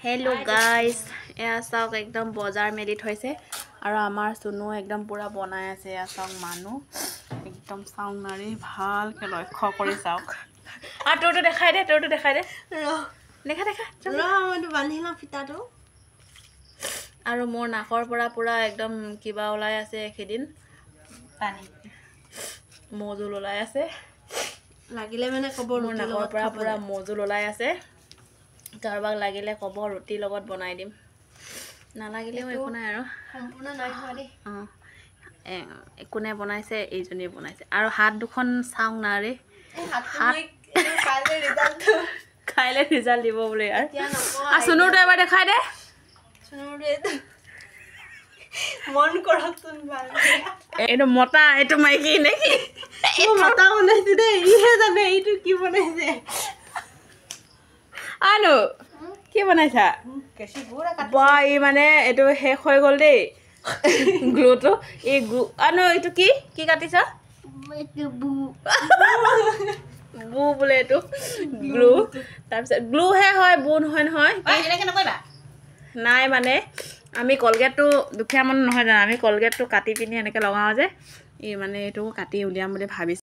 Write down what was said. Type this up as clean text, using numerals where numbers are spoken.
hello guys या साउक एकदम बाजार मेली थैसे और आमार सुनु एकदम पूरा बनाय আছে या साउक मानु एकदम साउक नारी ভাল के लक्ष्य কৰি साउक आ তোৰটো দেখাই দে ৰ দেখা দেখা ৰ মই বান্ধিলা ফিটাটো আৰু মোৰ নাকৰ পৰা পুৰা একদম কিবা ওলাই আছে একেদিন পানী মজুল ওলাই আছে লাগিলে মানে খবৰ মোৰ নাকৰ পৰা পুৰা মজুল ওলাই আছে কাৰবাক লাগিলে কব ৰুটি লগত বনাই দিম না লাগিলেও একো নাই আৰু সম্পূৰ্ণ নাই হোৱা দেই কোনে বনাইছে এইজনী বনাইছে আৰু হাত দুখন চাওঁ না ৰে হাত খাইলে ৰিজাল্ট দিব বোলে আৰু সুনুৰটো এবাৰ দেখাই দে সুনুৰটো মন কৰকচোন ভাল এইটো মতা এইটো মাইকী নেকি মতা বনাইছে দেই ইহে জানে এইটো কি বনাইছে আনো কি বনাইছা কেশি গুড়া বা এই মানে এটো শেষ হৈ গল দেই গ্লুটো এই আনো এটো কি কি কাটিছা বু বু বলে এটো গ্লু তাৰপিছত গ্লু হে হয় বু নহয় নহয় এনেকে নকইবা নাই মানে আমি কলগেটটো দুখীয়া মানুহ নহয় জানো আমি কলগেটটো কাটি পিনি এনেকে লগাও যে এই মানে এটো কাটি উলিয়াম বুলি ভাবিছো